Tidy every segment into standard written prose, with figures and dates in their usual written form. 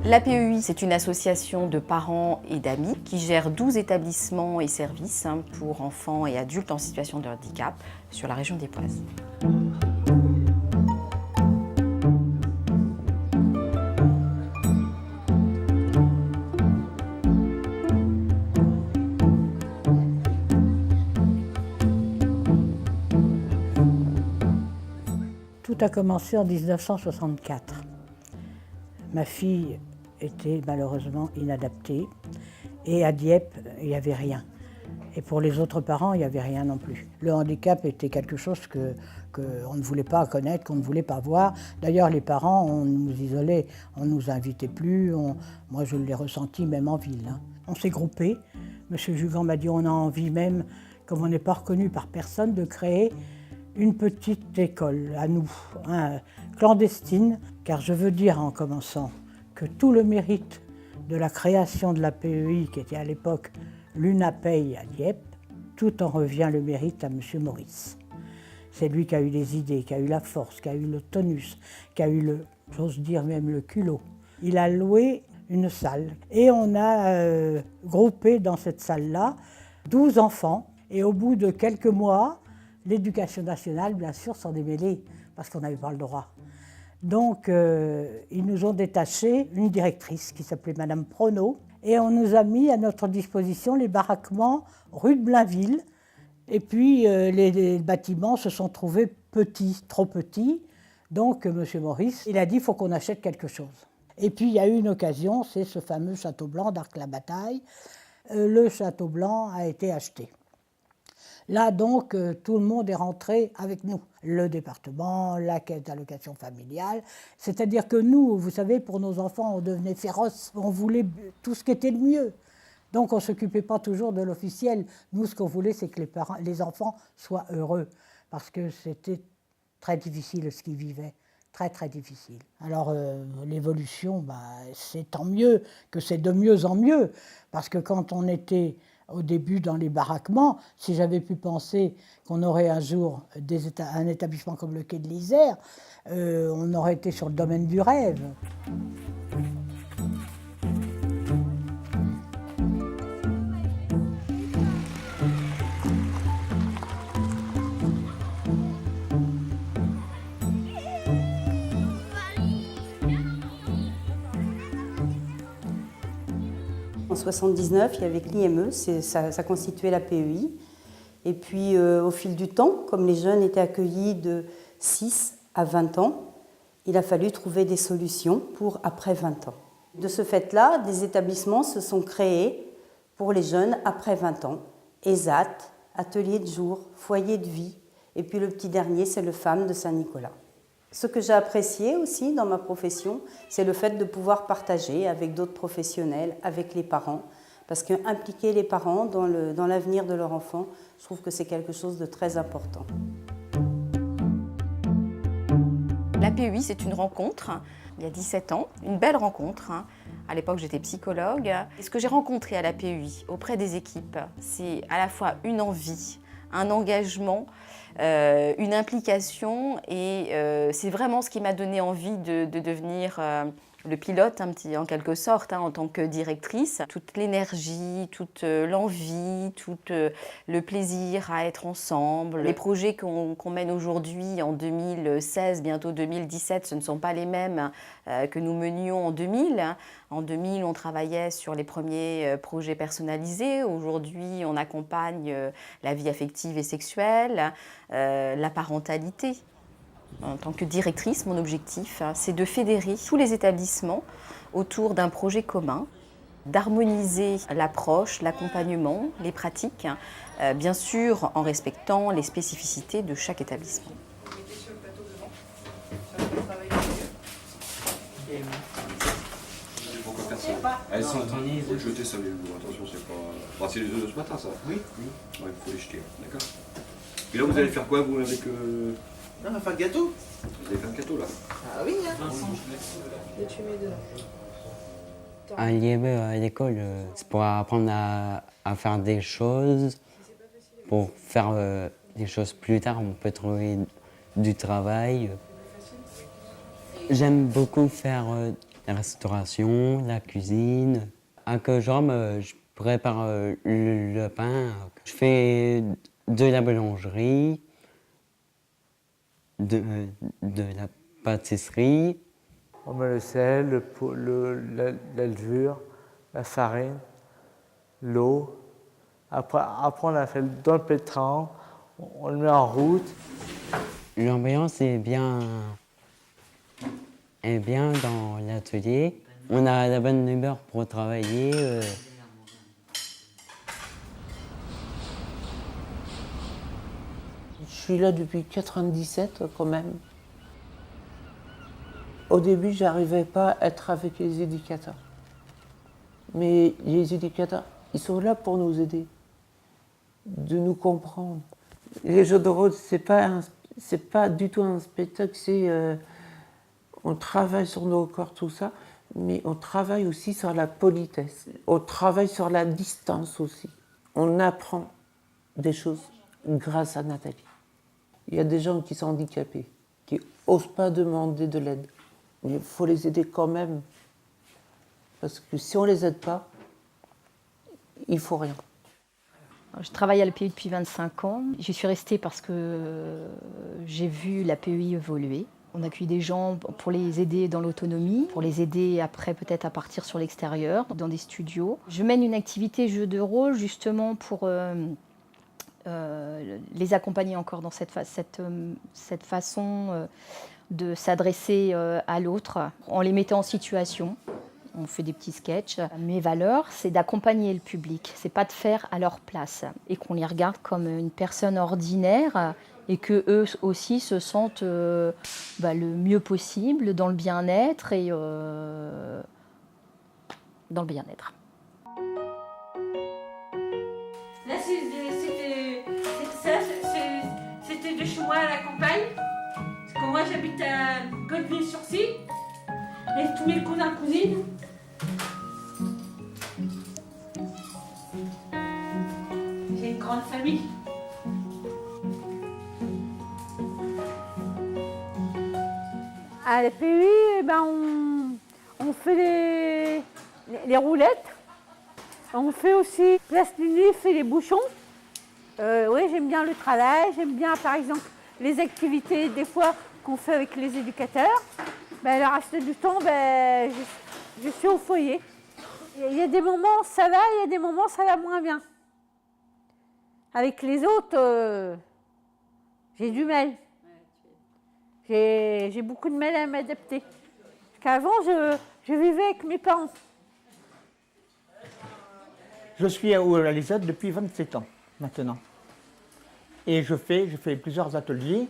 L'APEI, c'est une association de parents et d'amis qui gère 12 établissements et services pour enfants et adultes en situation de handicap sur la région d'Époise. Tout a commencé en 1964. Ma fille était malheureusement inadaptée et à Dieppe, il n'y avait rien. Et pour les autres parents, il n'y avait rien non plus. Le handicap était quelque chose qu'on ne voulait pas connaître, qu'on ne voulait pas voir. D'ailleurs, les parents, on nous isolait, on ne nous invitait plus. Moi, je l'ai ressenti même en ville. On s'est groupés. Monsieur Juvent m'a dit on a envie même, comme on n'est pas reconnu par personne, de créer une petite école à nous, clandestine, car je veux dire en commençant que tout le mérite de la création de la PEI, qui était à l'époque l'UNAPEI à Dieppe, tout en revient le mérite à M. Maurice. C'est lui qui a eu les idées, qui a eu la force, qui a eu le tonus, qui a eu j'ose dire même le culot. Il a loué une salle et on a groupé dans cette salle-là 12 enfants et au bout de quelques mois, l'Éducation nationale, bien sûr, s'en est mêlée, parce qu'on n'avait pas le droit. Donc, ils nous ont détaché une directrice qui s'appelait Madame Prono, et on nous a mis à notre disposition les baraquements rue de Blainville. Et puis, les bâtiments se sont trouvés petits, trop petits. Donc, M. Maurice, il a dit, il faut qu'on achète quelque chose. Et puis, il y a eu une occasion, c'est ce fameux château blanc d'Arc-la-Bataille. Le château blanc a été acheté. Là, donc, tout le monde est rentré avec nous. Le département, la caisse d'allocation familiale. C'est-à-dire que nous, vous savez, pour nos enfants, on devenait féroces. On voulait tout ce qui était le mieux. Donc, on ne s'occupait pas toujours de l'officiel. Nous, ce qu'on voulait, c'est que les enfants soient heureux. Parce que c'était très difficile ce qu'ils vivaient. Très, très difficile. Alors, l'évolution, c'est tant mieux que c'est de mieux en mieux. Parce que quand on était au début dans les baraquements, si j'avais pu penser qu'on aurait un jour un établissement comme le Quai de l'Isère, on aurait été sur le domaine du rêve. En 1979, il y avait l'IME, ça constituait la PEI. Et puis au fil du temps, comme les jeunes étaient accueillis de 6 à 20 ans, il a fallu trouver des solutions pour après 20 ans. De ce fait-là, des établissements se sont créés pour les jeunes après 20 ans. ESAT, atelier de jour, foyer de vie, et puis le petit dernier, c'est le FAM de Saint-Nicolas. Ce que j'ai apprécié aussi dans ma profession, c'est le fait de pouvoir partager avec d'autres professionnels, avec les parents, parce qu'impliquer les parents dans l'avenir de leur enfant, je trouve que c'est quelque chose de très important. L'APEI, c'est une rencontre, il y a 17 ans, une belle rencontre. À l'époque, j'étais psychologue. Et ce que j'ai rencontré à l'APEI auprès des équipes, c'est à la fois une envie, un engagement, une implication et c'est vraiment ce qui m'a donné envie de devenir le pilote en quelque sorte en tant que directrice. Toute l'énergie, toute l'envie, tout le plaisir à être ensemble. Les projets qu'on mène aujourd'hui en 2016, bientôt 2017, ce ne sont pas les mêmes que nous menions en 2000. En 2000, on travaillait sur les premiers projets personnalisés. Aujourd'hui, on accompagne la vie affective et sexuelle, la parentalité. En tant que directrice, mon objectif, c'est de fédérer tous les établissements autour d'un projet commun, d'harmoniser l'approche, l'accompagnement, les pratiques, bien sûr en respectant les spécificités de chaque établissement. Vous mettez sur le plateau devant, ça va travailler mieux. Pourquoi faire ça? Elles sont tournées. Faut le jeter ça, les loups. Attention, c'est pas. Bah, c'est les œufs de ce matin, ça. Oui. Ouais, il faut les jeter, d'accord. Et là, vous allez faire quoi, vous, avec. Non, on va faire le gâteau. Vous allez faire le gâteau, là? Ah oui, hein. Et tu mets dedans. À l'IME, à l'école, c'est pour apprendre à faire des choses, pour faire des choses plus tard, on peut trouver du travail. J'aime beaucoup faire la restauration, la cuisine. À que je prépare le pain. Je fais de la boulangerie, de la pâtisserie. On met le sel, la levure, la farine, l'eau. Après, on a fait dans le pétrin, on le met en route. L'ambiance est bien dans l'atelier. On a la bonne humeur pour travailler. Je suis là depuis 1997 quand même. Au début, je n'arrivais pas à être avec les éducateurs. Mais les éducateurs, ils sont là pour nous aider, de nous comprendre. Les jeux de rôle, c'est pas du tout un spectacle, on travaille sur nos corps, tout ça, mais on travaille aussi sur la politesse. On travaille sur la distance aussi. On apprend des choses grâce à Nathalie. Il y a des gens qui sont handicapés, qui n'osent pas demander de l'aide. Mais il faut les aider quand même. Parce que si on ne les aide pas, il ne faut rien. Je travaille à l'APEI depuis 25 ans. J'y suis restée parce que j'ai vu l'APEI évoluer. On accueille des gens pour les aider dans l'autonomie, pour les aider après peut-être à partir sur l'extérieur, dans des studios. Je mène une activité jeu de rôle justement pour les accompagner encore dans cette façon de s'adresser à l'autre en les mettant en situation. On fait des petits sketchs. Mes valeurs, c'est d'accompagner le public, c'est pas de faire à leur place et qu'on les regarde comme une personne ordinaire et qu'eux aussi se sentent le mieux possible dans le bien-être et dans le bien-être. Là, c'était de chez moi à la campagne. Parce que moi, j'habite à Godeville-sur-Scie. Avec tous mes cousins et cousines. J'ai une grande famille. À l'APEI, on fait les roulettes. On fait aussi place du Nif et les bouchons. Oui, j'aime bien le travail. J'aime bien, par exemple, les activités des fois qu'on fait avec les éducateurs. Le reste du temps, je suis au foyer. Il y a des moments ça va, il y a des moments ça va moins bien. Avec les autres, j'ai du mal. J'ai beaucoup de mal à m'adapter. Parce qu'avant, je vivais avec mes parents. Je suis à l'ESAT depuis 27 ans maintenant. Et je fais plusieurs ateliers.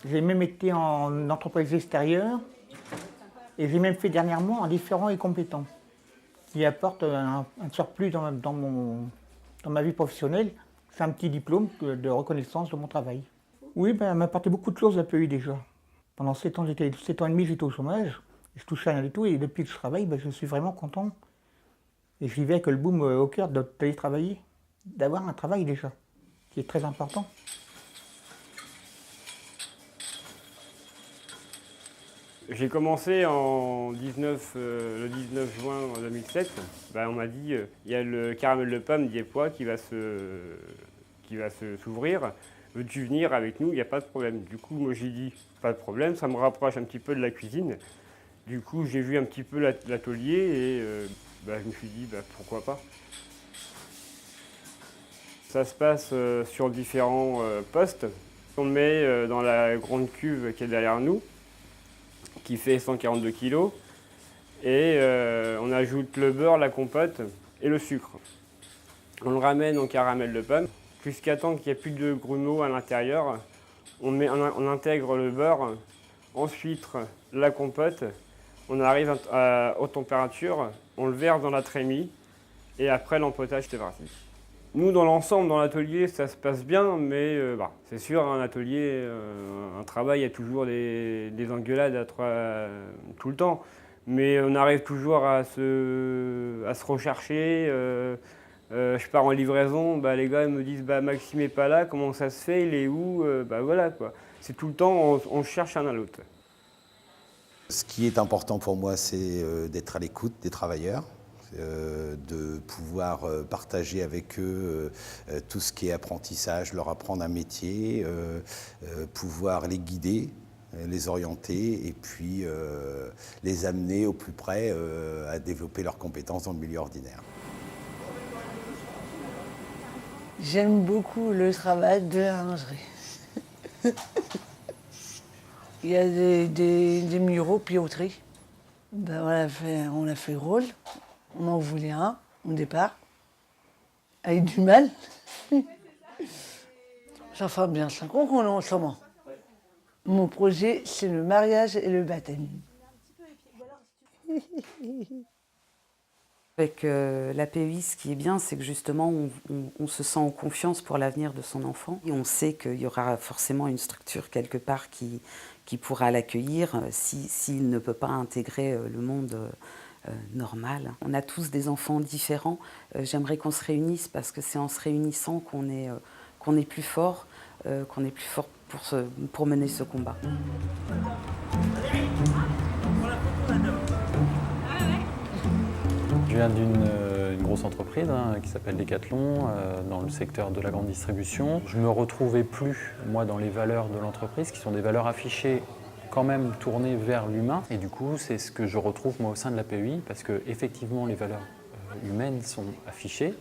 J'ai même été en entreprise extérieure et j'ai même fait dernièrement en différent et compétent, qui apporte un surplus dans ma vie professionnelle. C'est un petit diplôme de reconnaissance de mon travail. Oui, elle m'a apporté beaucoup de choses à l'APEI déjà. Pendant 7 ans et demi, j'étais au chômage, je touchais rien du tout et depuis que je travaille, je suis vraiment content. Et je vivais avec le boom au cœur d'aller travailler, d'avoir un travail déjà, qui est très important. J'ai commencé le 19 juin 2007. On m'a dit il y a le caramel de pomme diepois qui va s'ouvrir. Veux-tu venir avec nous? Il n'y a pas de problème. Du coup, moi j'ai dit pas de problème, ça me rapproche un petit peu de la cuisine. Du coup, j'ai vu un petit peu l'atelier et je me suis dit pourquoi pas. Ça se passe sur différents postes. On le met dans la grande cuve qui est derrière nous, qui fait 142 kg. Et on ajoute le beurre, la compote et le sucre. On le ramène en caramel de pomme jusqu'à temps qu'il n'y ait plus de grumeaux à l'intérieur. On intègre le beurre, ensuite la compote. On arrive aux températures, on le verse dans la trémie et après l'empotage c'est parti. Nous dans l'ensemble, dans l'atelier, ça se passe bien, mais c'est sûr, un atelier, un travail, il y a toujours des engueulades tout le temps. Mais on arrive toujours à se rechercher. Je pars en livraison, les gars me disent Maxime n'est pas là, comment ça se fait, il est où voilà quoi. C'est tout le temps, on cherche un à l'autre. Ce qui est important pour moi, c'est d'être à l'écoute des travailleurs, de pouvoir partager avec eux tout ce qui est apprentissage, leur apprendre un métier, pouvoir les guider, les orienter et puis les amener au plus près à développer leurs compétences dans le milieu ordinaire. J'aime beaucoup le travail de la lingerie. Il y a des muraux piauterie. Ben, on a fait rôle. On en voulait un au départ. Avec du mal. Ça fait bien 5 ans qu'on est ensemble. Mon projet, c'est le mariage et le baptême. Avec la PEI, ce qui est bien, c'est que justement, on se sent en confiance pour l'avenir de son enfant. Et on sait qu'il y aura forcément une structure quelque part qui pourra l'accueillir s'il ne peut pas intégrer le monde normal. On a tous des enfants différents. J'aimerais qu'on se réunisse parce que c'est en se réunissant qu'on est plus fort, pour mener ce combat. Je viens d'une grosse entreprise qui s'appelle Decathlon, dans le secteur de la grande distribution. Je ne me retrouvais plus, moi, dans les valeurs de l'entreprise, qui sont des valeurs affichées quand même tournées vers l'humain. Et du coup, c'est ce que je retrouve, moi, au sein de la PEI, parce que effectivement, les valeurs humaines sont affichées.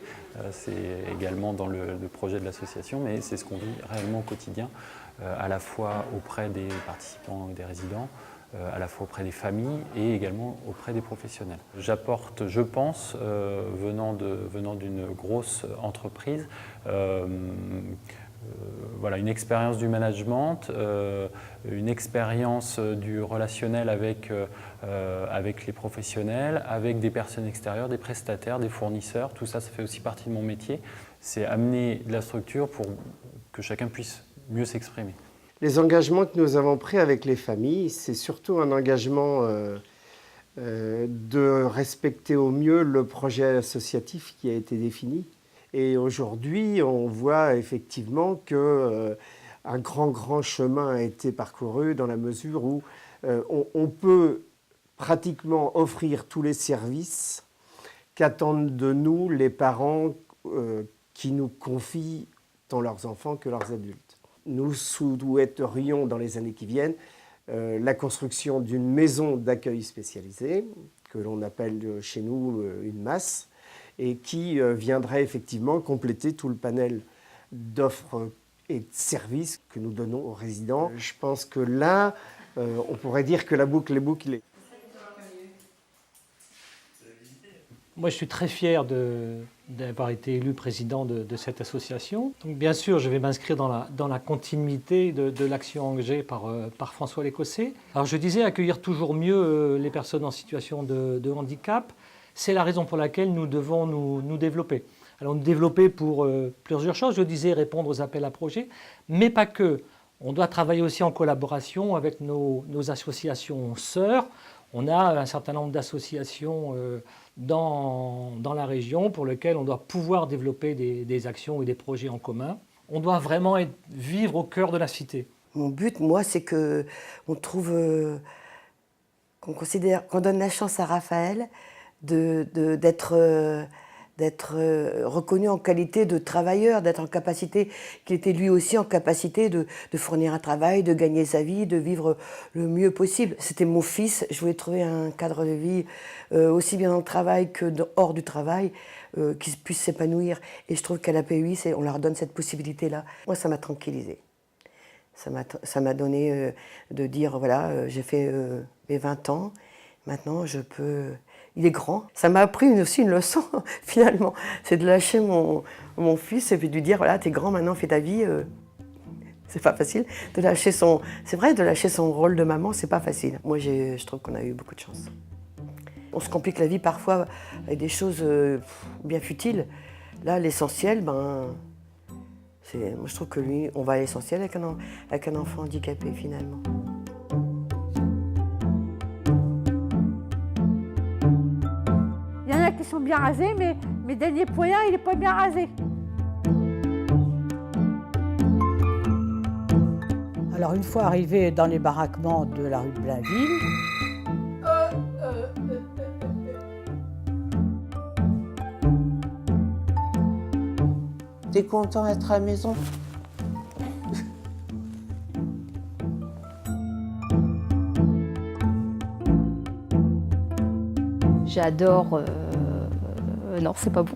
C'est également dans le projet de l'association, mais c'est ce qu'on vit réellement au quotidien, à la fois auprès des participants et des résidents, à la fois auprès des familles et également auprès des professionnels. J'apporte, je pense, venant d'une grosse entreprise, voilà, une expérience du management, une expérience du relationnel avec les professionnels, avec des personnes extérieures, des prestataires, des fournisseurs. Tout ça, ça fait aussi partie de mon métier. C'est amener de la structure pour que chacun puisse mieux s'exprimer. Les engagements que nous avons pris avec les familles, c'est surtout un engagement de respecter au mieux le projet associatif qui a été défini. Et aujourd'hui, on voit effectivement qu'un grand chemin a été parcouru dans la mesure où on peut pratiquement offrir tous les services qu'attendent de nous les parents qui nous confient tant leurs enfants que leurs adultes. Nous souhaiterions dans les années qui viennent la construction d'une maison d'accueil spécialisée, que l'on appelle chez nous une MAS, et qui viendrait effectivement compléter tout le panel d'offres et de services que nous donnons aux résidents. Je pense que là, on pourrait dire que la boucle est bouclée. Moi, je suis très fier d'avoir été élu président de cette association. Donc, bien sûr, je vais m'inscrire dans la continuité de l'action engagée par François Lécossais. Alors, je disais accueillir toujours mieux les personnes en situation de handicap. C'est la raison pour laquelle nous devons nous développer. Alors, nous développer pour plusieurs choses. Je disais répondre aux appels à projets, mais pas que. On doit travailler aussi en collaboration avec nos associations sœurs. On a un certain nombre d'associations dans la région pour lesquelles on doit pouvoir développer des actions et des projets en commun. On doit vraiment vivre au cœur de la cité. Mon but, moi, c'est qu'on trouve, qu'on donne la chance à Raphaël d'être reconnu en qualité de travailleur, d'être en capacité, qu'il était lui aussi en capacité de fournir un travail, de gagner sa vie, de vivre le mieux possible. C'était mon fils, je voulais trouver un cadre de vie aussi bien dans le travail que hors du travail, qui puisse s'épanouir. Et je trouve qu'à la PEI, on leur donne cette possibilité-là. Moi, ça m'a tranquillisée. Ça m'a donné de dire, voilà, j'ai fait mes 20 ans, maintenant je peux... Il est grand. Ça m'a appris aussi une leçon, finalement. C'est de lâcher mon fils et puis de lui dire, voilà, t'es grand maintenant, fais ta vie. C'est pas facile. De lâcher c'est vrai, de lâcher son rôle de maman, c'est pas facile. Moi, je trouve qu'on a eu beaucoup de chance. On se complique la vie parfois avec des choses bien futiles. Là, l'essentiel, moi, je trouve que lui, on va à l'essentiel avec un enfant handicapé, finalement. Il y en a qui sont bien rasés, mais mes derniers poignards, il n'est pas bien rasé. Alors une fois arrivé dans les baraquements de la rue de Blainville, T'es content d'être à la maison? J'adore... Non, c'est pas bon.